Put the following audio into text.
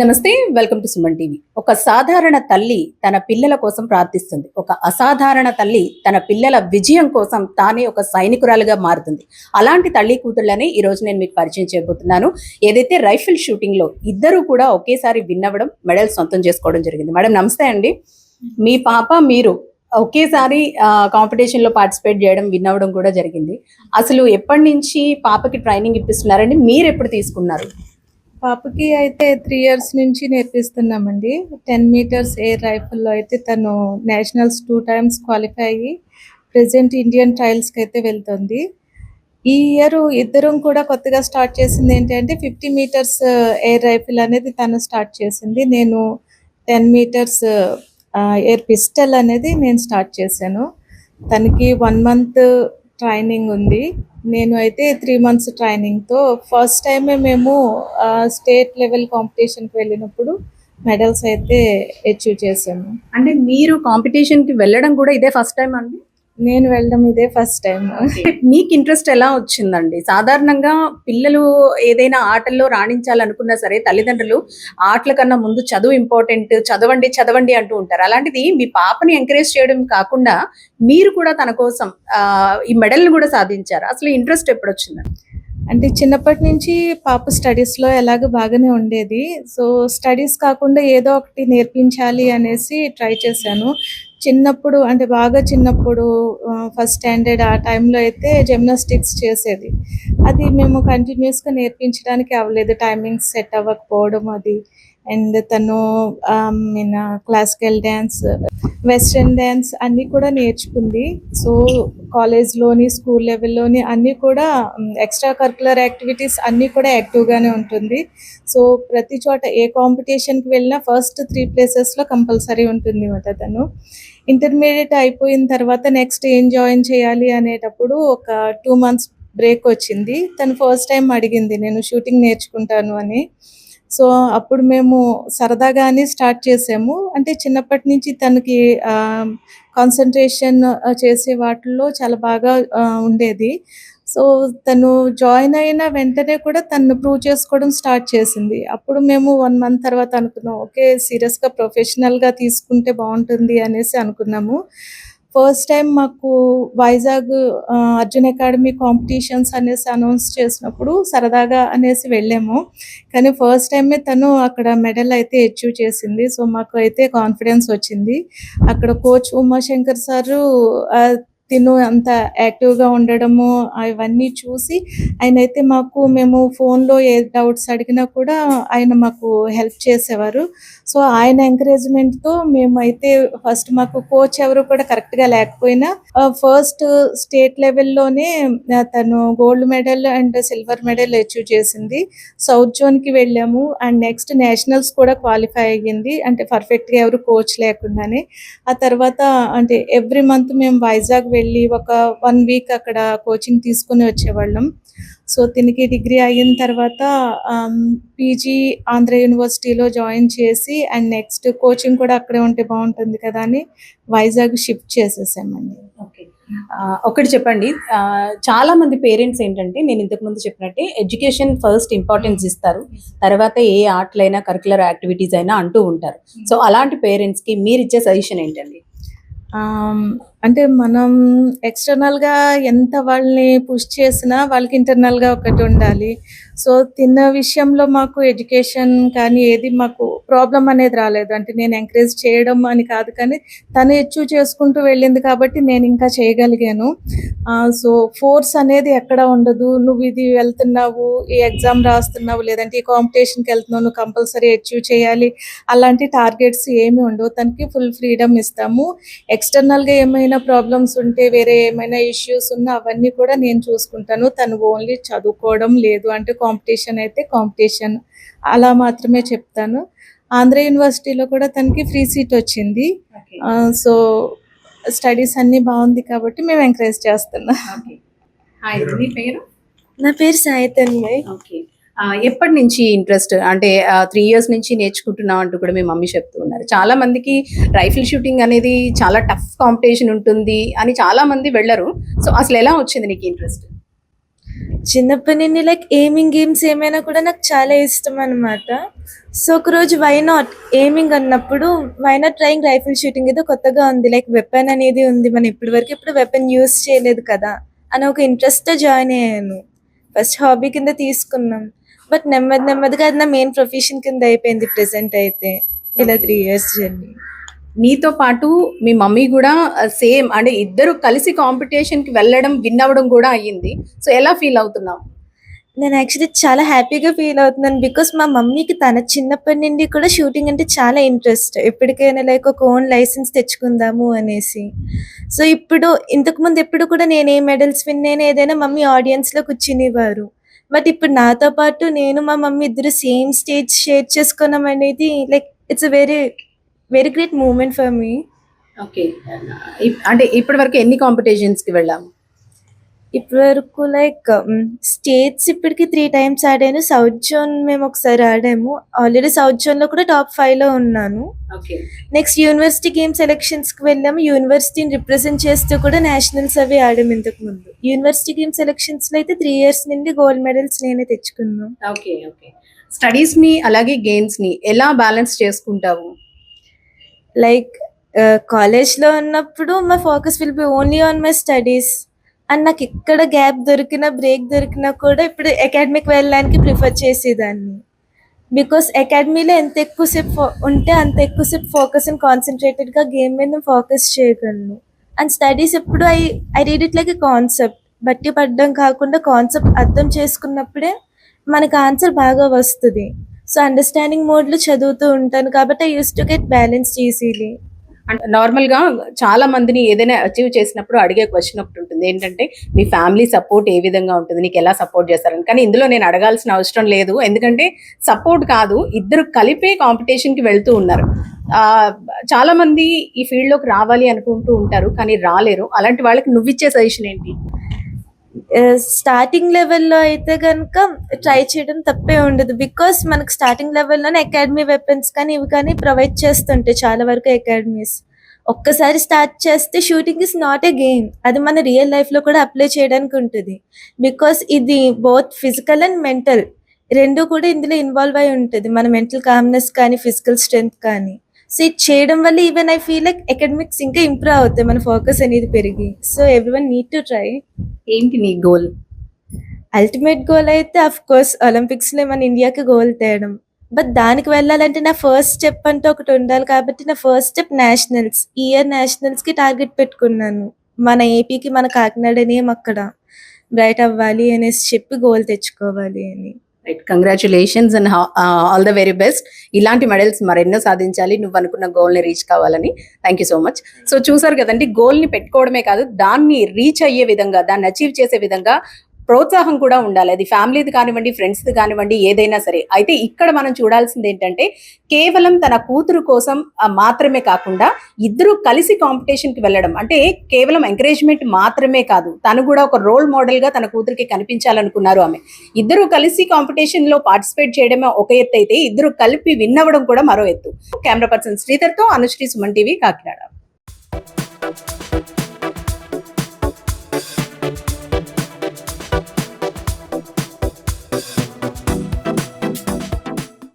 నమస్తే, welcome to Suman TV. ఒక సాధారణ తల్లి తన పిల్లల కోసం ప్రార్థిస్తుంది. ఒక అసాధారణ తల్లి తన పిల్లల విజయం కోసం తానే ఒక సైనికురాలుగా మారుతుంది. అలాంటి తల్లి కూతుళ్ళని ఈ రోజు నేను మీకు పరిచయం చేయబోతున్నాను. ఏదైతే రైఫిల్ షూటింగ్ లో ఇద్దరు కూడా ఒకేసారి విన్ అవ్వడం, మెడల్ సొంతం చేసుకోవడం జరిగింది. మేడం నమస్తే అండి. మీ పాప మీరు ఒకేసారి కాంపిటీషన్ లో పార్టిసిపేట్ చేయడం, విన్ అవ్వడం కూడా జరిగింది. అసలు ఎప్పటి నుంచి పాపకి ట్రైనింగ్ ఇప్పిస్తున్నారండి? మీరు ఎప్పుడు తీసుకున్నారు? పాపకి అయితే 3 years నుంచి నేర్పిస్తున్నామండి. 10 meters ఎయిర్ రైఫిల్‌లో అయితే తను నేషనల్స్ 2 times క్వాలిఫై అయ్యి ప్రెజెంట్ ఇండియన్ ట్రయల్స్‌కి అయితే వెళ్తుంది. ఈ ఇయర్ ఇద్దరం కూడా కొత్తగా స్టార్ట్ చేసింది ఏంటంటే 50 meters ఎయిర్ రైఫిల్ అనేది తను స్టార్ట్ చేసింది. నేను 10 meters ఎయిర్ పిస్టల్ అనేది నేను స్టార్ట్ చేశాను. తనకి 1 month ట్రైనింగ్ ఉంది. నేను అయితే 3 months ట్రైనింగ్తో ఫస్ట్ టైమే మేము స్టేట్ లెవెల్ కాంపిటీషన్కి వెళ్ళినప్పుడు మెడల్స్ అయితే అచీవ్ చేశాము. అంటే మీరు కాంపిటీషన్కి వెళ్ళడం కూడా ఇదే ఫస్ట్ టైం అండి? నేను వెళ్ళడం ఇదే ఫస్ట్ టైం. మీకు ఇంట్రెస్ట్ ఎలా వచ్చిందండి? సాధారణంగా పిల్లలు ఏదైనా ఆటల్లో రాణించాలనుకున్నా సరే తల్లిదండ్రులు ఆటల కన్నా ముందు చదువు ఇంపార్టెంట్, చదవండి చదవండి అంటూ ఉంటారు. అలాంటిది మీ పాపని ఎంకరేజ్ చేయడం కాకుండా మీరు కూడా తన కోసం ఈ మెడల్ని కూడా సాధించారు. అసలు ఇంట్రెస్ట్ ఎప్పుడు వచ్చిందండి? అంటే చిన్నప్పటి నుంచి పాప స్టడీస్లో ఎలాగో బాగానే ఉండేది. సో స్టడీస్ కాకుండా ఏదో ఒకటి నేర్పించాలి అనేసి ట్రై చేశాను. చిన్నప్పుడు అంటే బాగా చిన్నప్పుడు ఫస్ట్ స్టాండర్డ్ ఆ టైంలో అయితే జిమ్నాస్టిక్స్ చేసేది. అది మేము కంటిన్యూస్గా నేర్పించడానికి అవ్వలేదు, టైమింగ్స్ సెట్ అవ్వకపోవడం అది. అండ్ తను క్లాసికల్ డ్యాన్స్, వెస్ట్రన్ డ్యాన్స్ అన్నీ కూడా నేర్చుకుంది. సో కాలేజ్లోని స్కూల్ లెవెల్లోని అన్నీ కూడా ఎక్స్ట్రా కరికులర్ యాక్టివిటీస్ అన్నీ కూడా యాక్టివ్గానే ఉంటుంది. సో ప్రతి చోట ఏ కాంపిటీషన్కి వెళ్ళినా ఫస్ట్ 3 places కంపల్సరీ ఉంటుంది అన్నమాట. తను ఇంటర్మీడియట్ అయిపోయిన తర్వాత నెక్స్ట్ ఏం జాయిన్ చేయాలి అనేటప్పుడు ఒక 2 months బ్రేక్ వచ్చింది. తను ఫస్ట్ టైం అడిగింది నేను షూటింగ్ నేర్చుకుంటాను అని. సో అప్పుడు మేము సరదాగానే స్టార్ట్ చేసాము. అంటే చిన్నప్పటి నుంచి తనకి కాన్సన్ట్రేషన్ చేసే వాటిల్లో చాలా బాగా ఉండేది. సో తను జాయిన్ అయిన వెంటనే కూడా తను ప్రూవ్ చేసుకోవడం స్టార్ట్ చేసింది. అప్పుడు మేము 1 month తర్వాత అనుకున్నాం, ఓకే సీరియస్గా ప్రొఫెషనల్గా తీసుకుంటే బాగుంటుంది అనేసి అనుకున్నాము. ఫస్ట్ టైం మాకు వైజాగ్ అర్జున్ అకాడమీ కాంపిటీషన్స్ అనేసి అనౌన్స్ చేసినప్పుడు సరదాగా అనేసి వెళ్ళాము. కానీ ఫస్ట్ టైమే తను అక్కడ మెడల్ అయితే అచీవ్ చేసింది. సో మాకు అయితే కాన్ఫిడెన్స్ వచ్చింది. అక్కడ కోచ్ ఉమాశంకర్ సారు తిను అంత యాక్టివ్గా ఉండడము అవన్నీ చూసి ఆయనైతే మేము ఫోన్లో ఏ డౌట్స్ అడిగినా కూడా ఆయన మాకు హెల్ప్ చేసేవారు. సో ఆయన ఎంకరేజ్మెంట్తో మేమైతే ఫస్ట్ మాకు కోచ్ ఎవరు కూడా కరెక్ట్గా లేకపోయినా ఫస్ట్ స్టేట్ లెవెల్లోనే తను gold medal and silver medal achieve చేసింది. సౌత్ జోన్కి వెళ్ళాము అండ్ నెక్స్ట్ నేషనల్స్ కూడా క్వాలిఫై అయ్యింది. అంటే పర్ఫెక్ట్గా ఎవరు కోచ్ లేకుండానే. ఆ తర్వాత అంటే ఎవ్రీ మంత్ మేము వైజాగ్ వెళ్ళి ఒక 1 week అక్కడ కోచింగ్ తీసుకుని వచ్చేవాళ్ళం. సో దీనికి డిగ్రీ అయిన తర్వాత పీజీ ఆంధ్ర యూనివర్సిటీలో జాయిన్ చేసి అండ్ నెక్స్ట్ కోచింగ్ కూడా అక్కడే ఉంటే బాగుంటుంది కదా అని వైజాగ్ షిఫ్ట్ చేసేసామండి. ఓకే, ఒకటి చెప్పండి. చాలా మంది పేరెంట్స్ ఏంటంటే నేను ఇంతకు ముందు చెప్పినట్టే ఎడ్యుకేషన్ ఫస్ట్ ఇంపార్టెన్స్ ఇస్తారు, తర్వాత ఏ ఆటలైనా కరికులర్ యాక్టివిటీస్ అయినా అంటూ ఉంటారు. సో అలాంటి పేరెంట్స్కి మీరు ఇచ్చే సజెషన్ ఏంటండి? అంటే మనం ఎక్స్టర్నల్గా ఎంత వాళ్ళని పుష్ చేసినా వాళ్ళకి ఇంటర్నల్గా ఒకటి ఉండాలి. సో తిన్న విషయంలో మాకు ఎడ్యుకేషన్ కానీ ఏది మాకు ప్రాబ్లం అనేది రాలేదు. అంటే నేను ఎంకరేజ్ చేయడం అని కాదు, కానీ తను అచీవ్ చేసుకుంటూ వెళ్ళింది కాబట్టి నేను ఇంకా చేయగలిగాను. సో ఫోర్స్ అనేది ఎక్కడ ఉండదు. నువ్వు ఇది వెళ్తున్నావు, ఈ ఎగ్జామ్ రాస్తున్నావు, లేదంటే ఈ కాంపిటీషన్కి వెళ్తున్నావు, నువ్వు కంపల్సరీ అచీవ్ చేయాలి, అలాంటి టార్గెట్స్ ఏమీ ఉండవు. తనకి ఫుల్ ఫ్రీడమ్ ఇస్తాము. ఎక్స్టర్నల్గా ఏమైనా ప్రాబ్లమ్స్ ఉంటే, వేరే ఏమైనా ఇష్యూస్ ఉన్నా అవన్నీ కూడా నేను చూసుకుంటాను. తను ఓన్లీ చదువుకోవడం, లేదు అంటే కాంపిటీషన్ అయితే కాంపిటీషన్, అలా మాత్రమే చెప్తాను. ఆంధ్ర యూనివర్సిటీలో కూడా తనకి ఫ్రీ సీట్ వచ్చింది. సో స్టడీస్ అన్నీ బాగుంది కాబట్టి మేము ఎంకరేజ్ చేస్తున్నాం. నా పేరు సాయితన్మయ్. ఓకే, ఎప్పటి నుంచి ఇంట్రెస్ట్? అంటే 3 years నుంచి నేర్చుకుంటున్నాం అంటూ కూడా మీ మమ్మీ చెప్తూ ఉన్నారు. చాలా మందికి రైఫిల్ షూటింగ్ అనేది చాలా టఫ్ కాంపిటీషన్ ఉంటుంది అని చాలా మంది వెళ్ళరు. సో అసలు ఎలా వచ్చింది నీకు ఇంట్రెస్ట్? చిన్నప్పటి నుండి లైక్ ఎయిమింగ్ గేమ్స్ ఏమైనా కూడా నాకు చాలా ఇష్టం అనమాట. సో ఒకరోజు వై నాట్ ఎయిమింగ్ అన్నప్పుడు why not trying rifle shooting ఏదో కొత్తగా ఉంది, లైక్ వెపన్ అనేది ఉంది, మనం ఇప్పటి వరకు ఎప్పుడు వెపన్ యూస్ చేయలేదు కదా అని ఒక ఇంట్రెస్ట్తో జాయిన్ అయ్యాను. ఫస్ట్ హాబీ కింద తీసుకున్నాం, బట్ నెమ్మదిగా అది నా మెయిన్ ప్రొఫెషన్ కింద అయిపోయింది ప్రెసెంట్ అయితే. ఇలా 3 years జర్నీ. నీతో పాటు మీ మమ్మీ కూడా సేమ్, అంటే ఇద్దరు కలిసి కాంపిటీషన్ కి వెళ్ళడం విన్ అవ్వడం కూడా అయ్యింది. సో ఎలా ఫీల్ అవుతున్నావు? నేను యాక్చువల్లీ చాలా హ్యాపీగా ఫీల్ అవుతున్నాను, బికాస్ మా మమ్మీకి తన చిన్నప్పటి నుండి కూడా షూటింగ్ అంటే చాలా ఇంట్రెస్ట్. ఎప్పటికైనా లైక్ ఒక ఓన్ లైసెన్స్ తెచ్చుకుందాము అనేసి. సో ఇప్పుడు ఇంతకుముందు ఎప్పుడు కూడా నేను ఏ మెడల్స్ విన్ అయినా ఏదైనా మమ్మీ ఆడియన్స్లో కూర్చునేవారు. బట్ ఇప్పుడు నాతో పాటు నేను మా మమ్మీ ఇద్దరు సేమ్ స్టేజ్ షేర్ చేసుకున్నాం అనేది like it's a very very great moment for me. Okay, అంటే ఇప్పటి వరకు ఎన్ని కాంపిటీషన్స్ కి వెళ్ళాము? ఇప్పటి వరకు లైక్ స్టేట్స్ ఇప్పటికి 3 times ఆడాను. సౌత్ జోన్ మేము ఒకసారి ఆడాము. ఆల్రెడీ సౌత్ జోన్ లో కూడా టాప్ 5 లో ఉన్నాను. Okay, next university game selections కి వెళ్ళాము. యూనివర్సిటీని రిప్రజెంట్ చేస్తూ కూడా నేషనల్స్ అవి ఆడాము ఇంతకు ముందు. యూనివర్సిటీ గేమ్ సెలక్షన్స్ లో అయితే 3 years నుండి గోల్డ్ మెడల్స్ నేనే తెచ్చుకున్నాను. Okay, okay. స్టడీస్ ని అలాగే గేమ్స్ ని ఎలా బ్యాలెన్స్ చేసుకుంటావు? లైక్ కాలేజ్లో ఉన్నప్పుడు my focus will be only on my studies. And నాకు ఎక్కడ గ్యాప్ దొరికినా బ్రేక్ దొరికినా కూడా ఇప్పుడు అకాడమిక్ వెళ్ళడానికి ప్రిఫర్ చేసేదాన్ని. బికాస్ అకాడమీలో ఎంత ఎక్కువసేపు ఉంటే అంత ఎక్కువసేపు ఫోకస్ అండ్ కాన్సన్ట్రేటెడ్గా గేమ్ మీద ఫోకస్ చేయగలను. అండ్ స్టడీస్ ఎప్పుడు I read it like a concept, బట్టి పడడం కాకుండా కాన్సెప్ట్ అర్థం చేసుకున్నప్పుడే మనకు ఆన్సర్ బాగా వస్తుంది. సో అండర్స్టాండింగ్ మోడ్లో చదువుతూ ఉంటాను కాబట్టి I use to get balanced easily. అంటే నార్మల్ గా చాలా మందిని ఏదైనా అచీవ్ చేసినప్పుడు అడిగే క్వశ్చన్ ఒకటి ఉంటుంది, ఏంటంటే మీ ఫ్యామిలీ సపోర్ట్ ఏ విధంగా ఉంటుంది, నీకు ఎలా సపోర్ట్ చేస్తారని. కానీ ఇందులో నేను అడగాల్సిన అవసరం లేదు, ఎందుకంటే సపోర్ట్ కాదు, ఇద్దరు కలిపే కాంపిటీషన్ కి వెళ్తూ ఉన్నారు. చాలా మంది ఈ ఫీల్డ్ లోకి రావాలి అనుకుంటూ ఉంటారు కానీ రాలేరు. అలాంటి వాళ్ళకి నువ్విచ్చే సజెషన్ ఏంటి? స్టార్టింగ్ లెవెల్లో అయితే కనుక ట్రై చేయడం తప్పే ఉండదు. బికాస్ మనకు స్టార్టింగ్ లెవెల్లోనే అకాడమీ వెపన్స్ కానీ ఇవి కానీ ప్రొవైడ్ చేస్తుంటాయి చాలా వరకు అకాడమీస్. ఒక్కసారి స్టార్ట్ చేస్తే shooting is not a game, అది మన రియల్ లైఫ్లో కూడా అప్లై చేయడానికి ఉంటుంది. బికాస్ ఇది బోత్ ఫిజికల్ అండ్ మెంటల్ రెండు కూడా ఇందులో ఇన్వాల్వ్ అయి ఉంటుంది. మన మెంటల్ కామ్నెస్ కానీ ఫిజికల్ స్ట్రెంగ్త్ కానీ. సో ఇది చేయడం వల్ల even I feel like academics ఇంకా ఇంప్రూవ్ అవుతాయి, మన ఫోకస్ అనేది పెరిగి. So everyone need to try. ఏంటి నీ గోల్? అల్టిమేట్ గోల్ అయితే అఫ్ కోర్స్ ఒలింపిక్స్లో మన ఇండియాకి గోల్ తేయడం. బట్ దానికి వెళ్ళాలంటే నా ఫస్ట్ స్టెప్ అంటే ఒకటి ఉండాలి కాబట్టి నా ఫస్ట్ స్టెప్ నేషనల్స్. ఈ ఇయర్ నేషనల్స్కి టార్గెట్ పెట్టుకున్నాను. మన ఏపీకి మన కాకినాడ నేమ్ అక్కడ బ్రైట్ అవ్వాలి అనేసి చెప్పి గోల్ తెచ్చుకోవాలి అని. Right, congratulations and all the very best. ఇలాంటి మెడల్స్ మరెన్నో సాధించాలి, నువ్వు అనుకున్న గోల్ని రీచ్ కావాలని. Thank you so much. So చూసారు కదండి, గోల్ని పెట్టుకోవడమే కాదు, దాన్ని రీచ్ అయ్యే విధంగా, దాన్ని అచీవ్ చేసే విధంగా ప్రోత్సాహం కూడా ఉండాలి. అది ఫ్యామిలీది కానివ్వండి, ఫ్రెండ్స్ది కానివ్వండి, ఏదైనా సరే. అయితే ఇక్కడ మనం చూడాల్సింది ఏంటంటే కేవలం తన కూతురు కోసం మాత్రమే కాకుండా ఇద్దరు కలిసి కాంపిటీషన్కి వెళ్ళడం అంటే కేవలం ఎంకరేజ్మెంట్ మాత్రమే కాదు, తను కూడా ఒక రోల్ మోడల్గా తన కూతురికి కనిపించాలనుకున్నారు ఆమె. ఇద్దరు కలిసి కాంపిటీషన్లో పార్టిసిపేట్ చేయడమే ఒక ఎత్తు అయితే ఇద్దరు కలిపి విన్ అవ్వడం కూడా మరో ఎత్తు. కెమెరా పర్సన్ శ్రీధర్తో అనుశ్రీ, సుమన్ టీవీ, కాకినాడ.